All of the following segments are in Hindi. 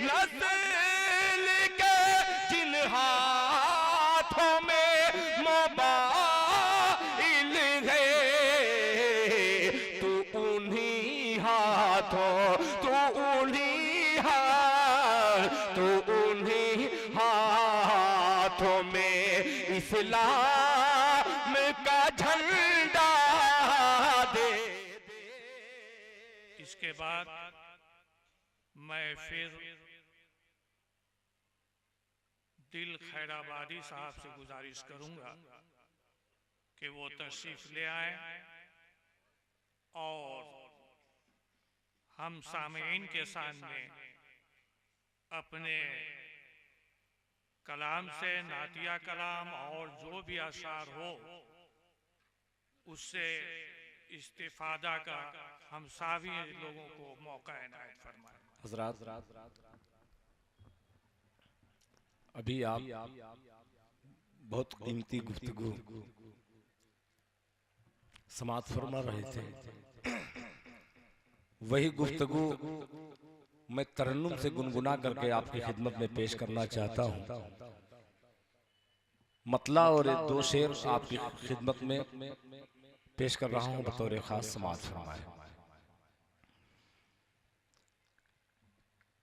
नस्ल के जिन हाथों में मोबाइल है, तू उन्हीं हाथों, तू उन्हीं हाथों में इस्लाम का झंडा दे। इसके बाद मैं फिर दिल खैराबादी साहब से गुजारिश करूंगा कि वो तशरीफ ले आए और हम सामीन के सामने अपने कलाम से, नातिया कलाम और जो भी अशार हो उससे इस्तिफादा का हम सभी लोगों को मौका इनायत फरमाएं। हज़रात, अभी आप बहुत कीमती गुफ्तगू समाअत फरमा रहे थे। वही गुफ्तगू मैं तरन्नुम से गुनगुना करके आपकी खिदमत में पेश करना चाहता हूँ। मतला और दो शेर आपकी खिदमत में पेश कर रहा हूँ बतौर खास समाअत फरमाए।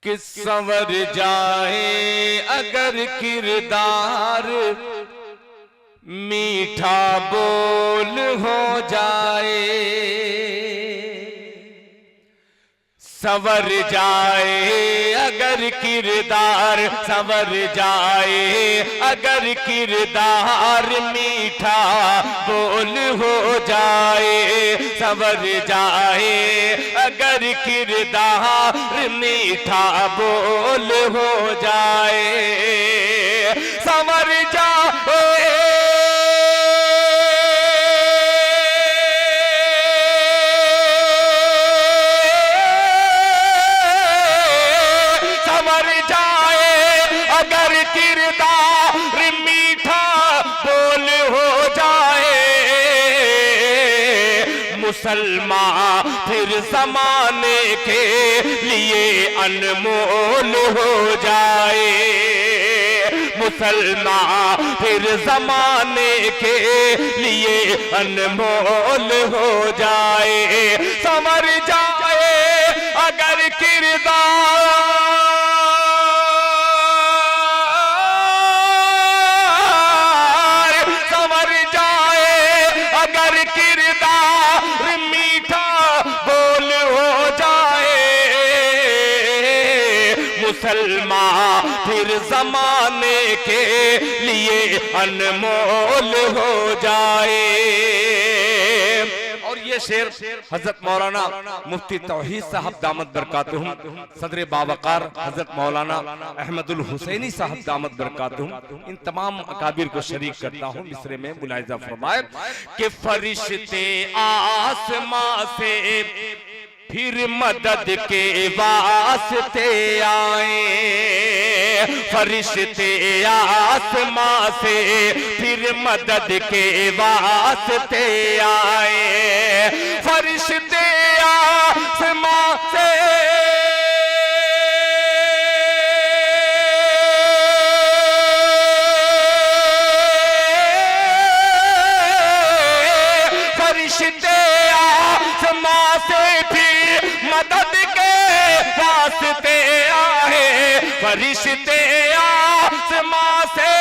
कि संवर जाए अगर किरदार, मीठा बोल हो जाए, संवर जाए अगर किरदार, संवर जाए अगर किरदार, मीठा बोल हो जाए, संवर जाए अगर किरदार, मीठा बोल हो जाए, संवर जाए मुसलमान फिर ज़माने के लिए अनमोल हो जाए, मुसलमान फिर ज़माने के लिए अनमोल हो जाए, संवर जाए अगर किरदार, संवर जाए अगर किरदार, मीठा बोल हो जाए, मुसलमान फिर ज़माने के लिए अनमोल हो जाए। और ये शेर हजरत मौलाना मुफ्ती तौहीद साहब दामत बरकातुहुम, सदर बावकार हजरत मौलाना अहमदुल हुसैनी साहब दामत बरकातुहुम, इन तमाम अकाबिर को शरीक करता हूँ। मिसरे में मुलाहिजा फरमाए कि फरिश्ते आसमां से फिर मदद के वास्ते आए, फरिश्ते आसमां से फिर मदद के वास्ते आए, फरिश्ते आसमां से फरिश्ते आसमां से फिर मदद के वास्ते आए, फरिश्ते आसमां से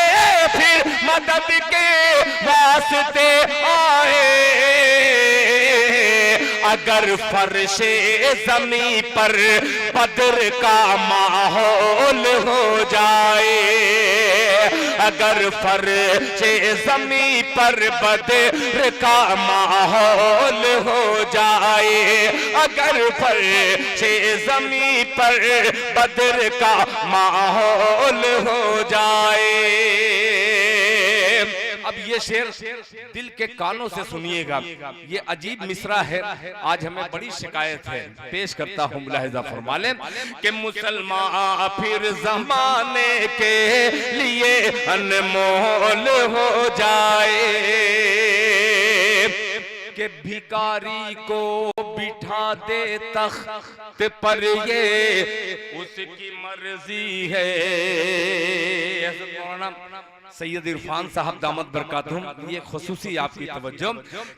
फिर मदद के वास्ते आए, अगर फर्शे ज़मीं पर बद्र का माहौल हो जाए, अगर फर्शे ज़मीं पर बद्र का माहौल हो जाए, अगर फर्शे ज़मीं पर बद्र का माहौल हो जाए। अब ये शेर दिल के कानों से सुनिएगा, ये अजीब मिसरा है, आज हमें बड़ी शिकायत है, पेश करता हूँ, मुलाहिजा फरमा लें कि मुसलमान फिर ज़माने के लिए अनमोल हो जाए, कि भिखारी को बिठा दे तख्त पर ये उसकी मर्जी है। मौलाना सैयद इरफान साहब दामत बरकातुहुम, ये खुसूसी आपकी तवज्जो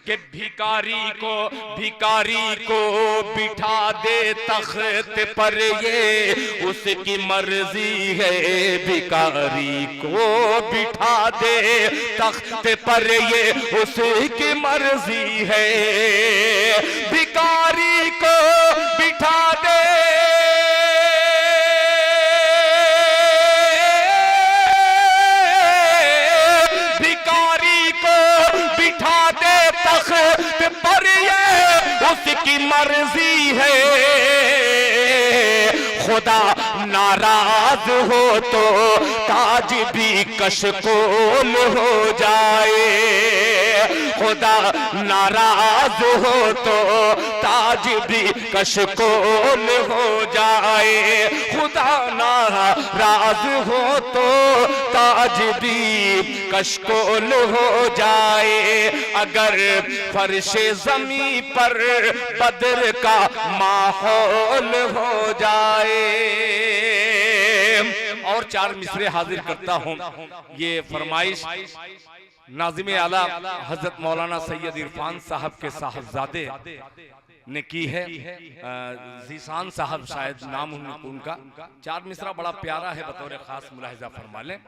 कि भिखारी को बिठा दे तख्त पर, ये उसकी मर्जी है। भिखारी को बिठा दे तख्त पर, ये उसकी मर्जी है। भिखारी को बिठा दे तख्त पर, ये उसकी मर्जी है। खुदा नाराज हो तो ताज भी कशकोल हो जाए। खुदा नाराज हो तो ताज भी कशकोल हो जाए। खुदा नाराज हो तो ताज भी कशकोल हो जाए। अगर फर्शे ज़मीं पर बद्र का माहौल हो जाए। और 4 मिसरे हाजिर करता हूं। ये फरमाइश नाज़िम आला हजरत मौलाना सैयद इरफान साहब के साहबजादे ने की है। ज़ीशान साहब शायद नाम उनका। 4 मिसरा बड़ा प्यारा है, बतौर खास मुलाहिजा फरमा लें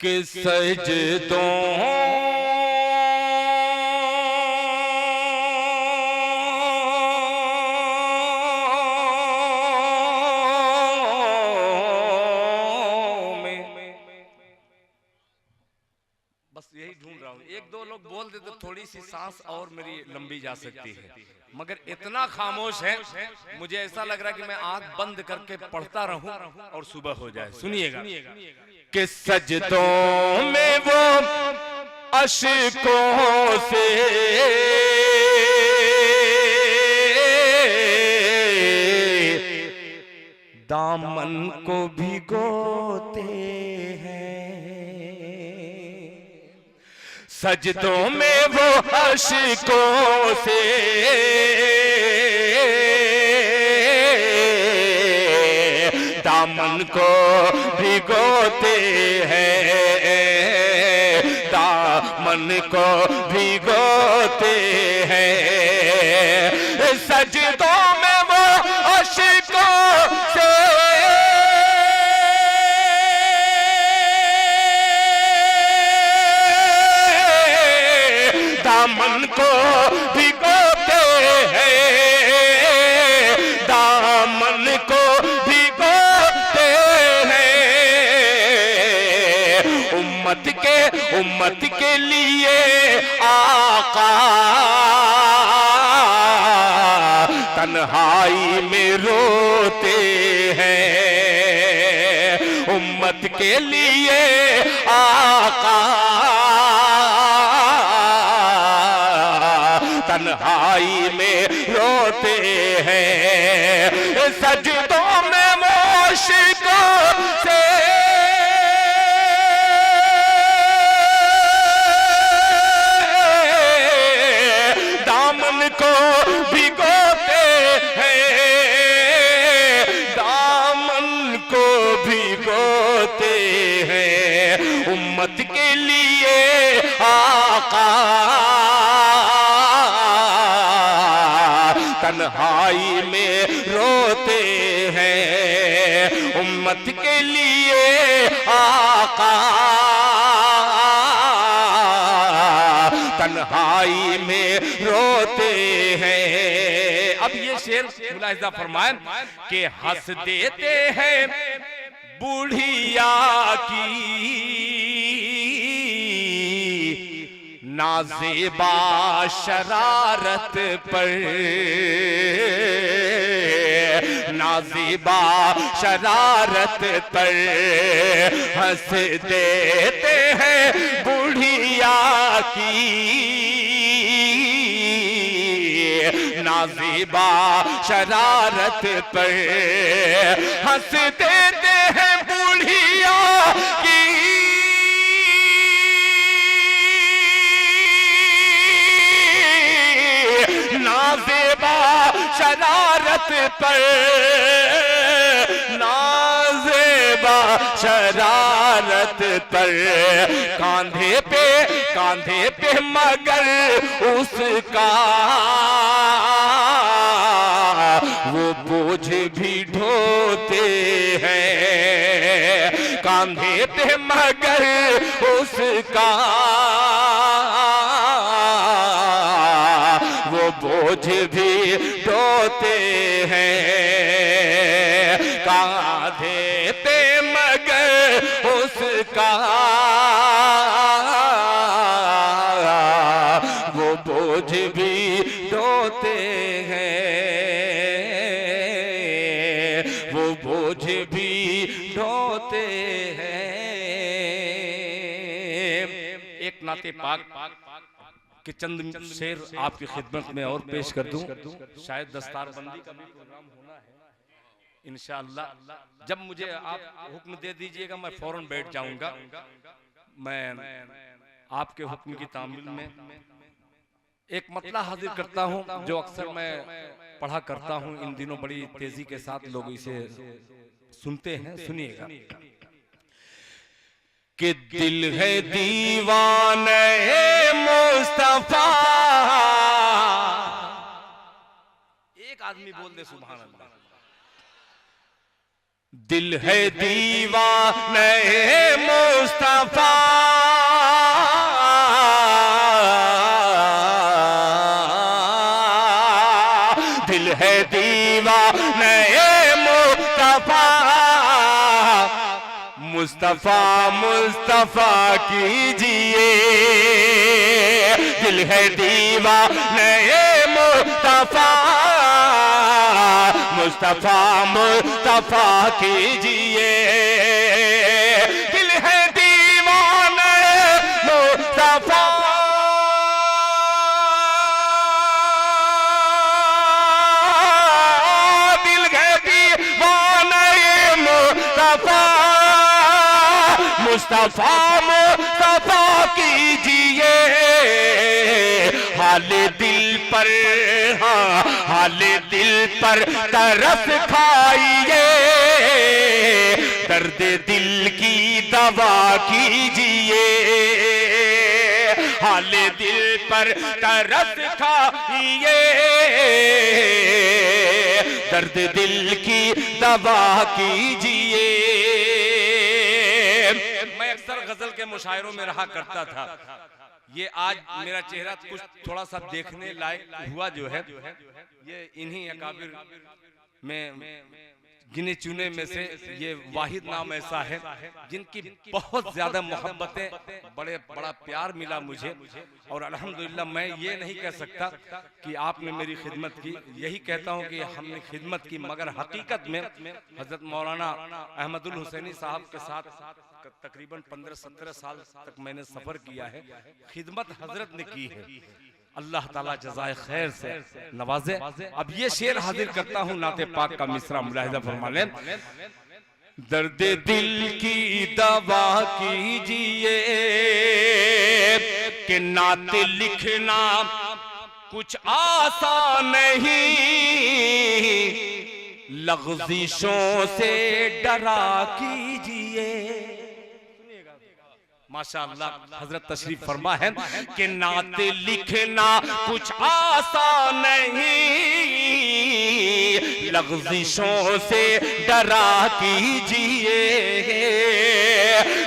कि सजदों बोल दे तो थोड़ी सी सांस और मेरी लंबी जा सकती है, मगर इतना खामोश है मुझे ऐसा लग रहा है कि मैं आंख बंद करके पढ़ता रहूं और सुबह हो जाए। सुनिएगा कि सजदों में वो अश्कों से दामन को भिगोते हैं। सजदों में वो अश्कों से दामन को भिगोते हैं। दामन को भिगोते हैं। सजदों में वो अश्कों से दामन को भिगोते हैं। दामन को भिगोते हैं। उम्मत के लिए आका तन्हाई में रोते हैं। उम्मत के लिए आका तन्हाई में रोते हैं। सजदों में मुश्किल से दामन को भिगोते हैं। दामन को भिगोते हैं। उम्मत के लिए आका तन्हाई में रोते हैं। उम्मत के लिए आका तन्हाई में रोते हैं। अब ये शेर मुलाहिजा फरमाएं कि हंस देते हैं बुढ़िया की नाज़ेबा शरारत पर। नाज़ेबा शरारत पर हंस देते हैं बुढ़िया की। नाज़ेबा शरारत पर हंस देते हैं बुढ़िया की। नाज़ेबा हरारत पर, नाज़ेबा शरारत पर, कांधे पे मगर उसका वो बोझ भी ढोते हैं, कांधे पे मगर उसका वो बोझ भी ढोते हैं, कांधे पे मगर उसका वो बोझ भी ढोते हैं, वो बोझ भी ढोते हैं। एक नाते पाक के चंद शेर आपकी खिदमत में और पेश कर दूं, शायद दस्तारबंदी का भी प्रोग्राम होना है इंशाअल्लाह। जब मुझे आप हुक्म दे दीजिएगा मैं फौरन बैठ जाऊंगा। मैं आपके हुक्म की तामील में एक मतला हाजिर करता हूं जो अक्सर मैं पढ़ा करता हूं, इन दिनों बड़ी तेजी के साथ लोग इसे सुनते हैं। सुनिएगा कि दिल है दीवाने मुस्तफा, एक आदमी बोल दे सुभान अल्लाह। दिल है दीवाने मुस्तफा, दिल है दीवाने मुस्तफा, मुस्तफा मुस्तफा कीजिए, दिल है दीवाने मुस्तफा, मुस्तफा मुस्तफा कीजिए, दिल है दीवाने मुस्तफा, दिल है दीवाने मुस्तफा, मुस्तफा मुस्तफा कीजिए, हाल दिल पर, हाँ हाल दिल पर तरस खाइए, दर्द दिल की दवा कीजिए, हाल दिल पर तरस खाइए, दर्द दिल की दवा कीजिए। मैं अक्सर गजल के मुशायरों में रहा करता था, ये आज मेरा चेहरा कुछ थोड़ा सा देखने लायक हुआ जो है, ये इन्हीं अकाबिर में गिने चुने में से ये वाहिद नाम ऐसा है जिनकी बहुत ज्यादा मोहब्बतें, बड़ा प्यार मिला मुझे। और अल्हम्दुलिल्लाह मैं ये नहीं कह सकता कि आपने मेरी खिदमत की, यही कहता हूँ कि हमने खिदमत की, मगर हकीकत में हजरत मौलाना अहमदुल हुसैनी साहब के साथ तकरीबन 15-17 साल तक मैंने सफर किया है, खिदमत हजरत ने की है, अल्लाह ताला जज़ाए खैर से नवाजे। अब ये शेर हाजिर करता हूँ नाते पाक का मिसरा मुलाहिजा फरमा लें। दर्द दिल की दवा कीजिए कि नाते लिखना कुछ आसान नहीं, लग़ज़िशों से डरा कीजिए। माशाअल्लाह हजरत तशरीफ फरमा है कि नात लिखना कुछ आसान नहीं, लग़ज़िशों से डरा कीजिए,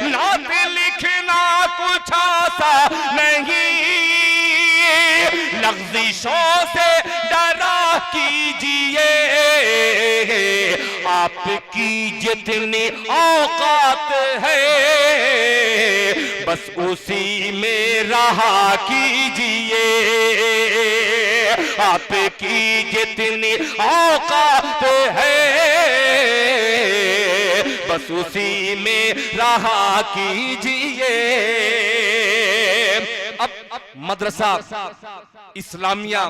नात लिखना कुछ आसान नहीं, लग़ज़िशों से डरा कीजिए, आपकी जितनी औकात है बस उसी में रहा कीजिए, आपकी जितनी औकात है बस उसी में रहा कीजिए। अब मदरसा इस्लामिया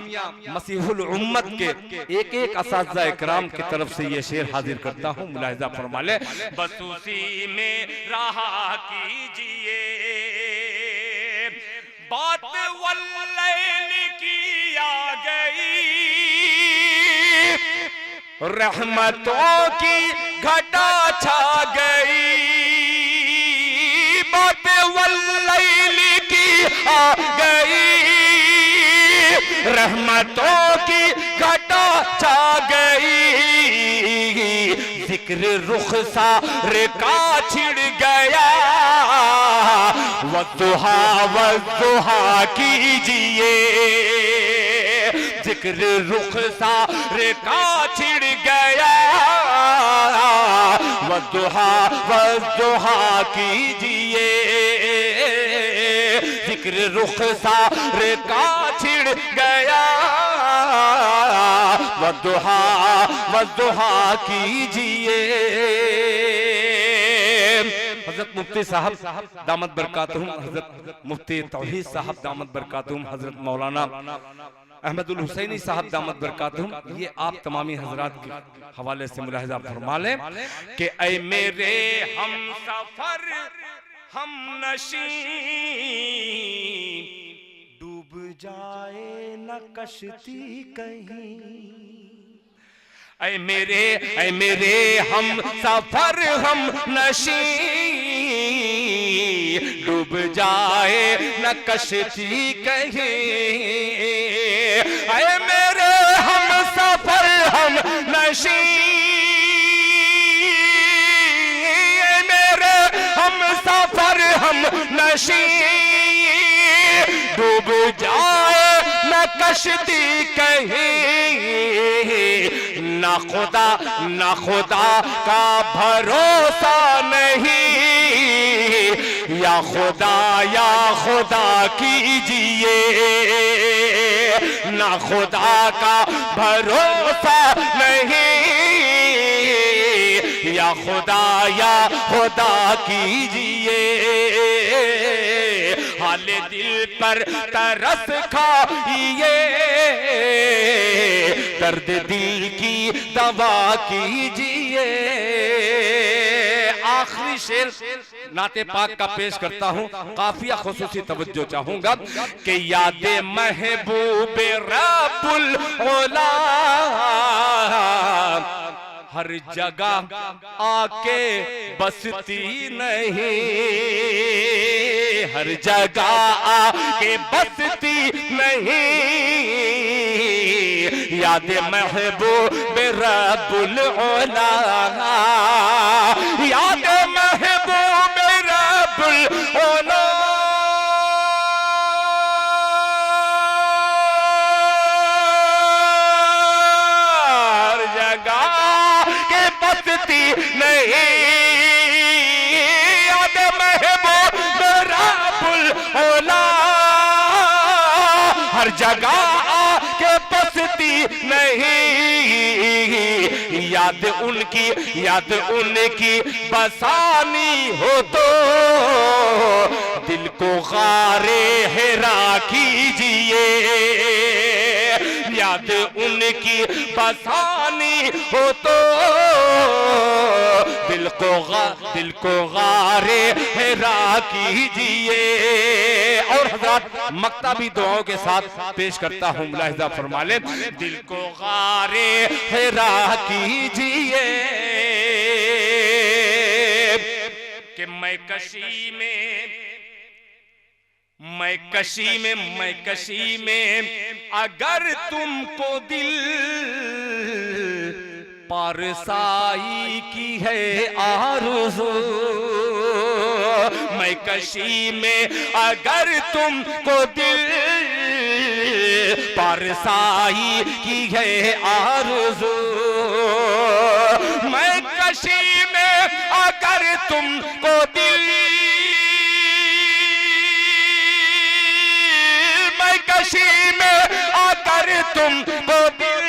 मसीहुल उम्मत के एक एक असातिज़ा इकराम की तरफ से ये शेर हाजिर करता हूँ, मुलाहिजा फरमा ले। बस उसी में रहा कीजिए, बात वल्लैल की आ गई, रहमतों की घटा छा गई, बात वल्लैल की आ गई, रहमतों की घटा छा गई, जिक्र रुखसार का छिड़ गया, वद्दुहा कीजिए, जिक्र रुखसार का छिड़ गया, वद्दुहा कीजिए, जिक्र रुखसार का छिड़ गया, वद्दुहा कीजिए। हजरत मुफ्ती साहब दामत बरकातुहुम, हजरत मुफ्ती तौहीद साहब दामत बरकातुहुम, हजरत मौलाना अहमदुल हुसैनी साहब दामत बरकातुहुम, ये आप तमामी हजरात के हवाले से मुलाहिजा फरमा लें कि ऐ मेरे हम सफर हम नशी, डूब जाए न कश्ती कहीं, ऐ मेरे हम सफर हम नशी, डूब जाए न कश्ती कहीं, ऐ मेरे हम सफर हम नशी, ऐ मेरे हम सफर हम नशी, डूब जाए न कश्ती कहीं, ना खुदा का भरोसा नहीं, या खुदा कीजिए, ना खुदा का भरोसा नहीं, या खुदा कीजिए, हाल दिल पर तरस खाइए, दर्द दिल की दवा कीजिए। आखिरी शेर नाते पाक का पेश करता हूं, काफिया खुसूसी तवज्जो चाहूंगा कि यादे महबूबे रब्बुल औला हर जगह आके बसती नहीं, हर जगह आके बसती नहीं, याद महबूब रब्बुल औला, याद महबूब रब्बुल औला, हर जगह के बसती नहीं, याद महबूब रब्बुल औला, हर जगह के बसती नहीं, याद उनकी बसानी हो तो दिल को गारे हिरा कीजिए, याद उनकी बसानी हो तो दिल को गारे हिरा कीजिए। और हज़रात मक्तबी दुआओं के साथ पेश करता हूँ, मुलाहिज़ा फरमा ले, दिल को गारे हिरा कीजिए कि मैं कशी में अगर तुमको दिल पारसाई की है आरज़ू, मैं कशी में अगर तुमको दिल पारसाई की है आरज़ू, मैं कशी में अगर तुमको दिल, मैं कशी में अगर तुमको दिल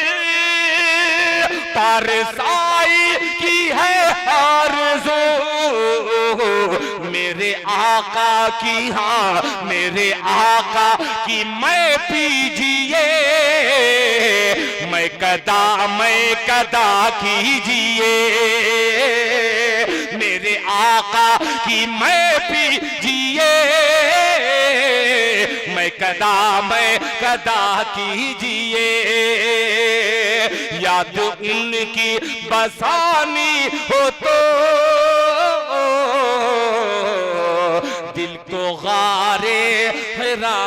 पारसाई की है आरज़ू, मेरे आका की, हाँ मेरे आका की मैं पीजिए, मैं कदा कीजिए, मेरे आका की मैं पीजिए, मैं कदा कीजिए, याद उनकी बसानी हो तो दिल को गारे हिरा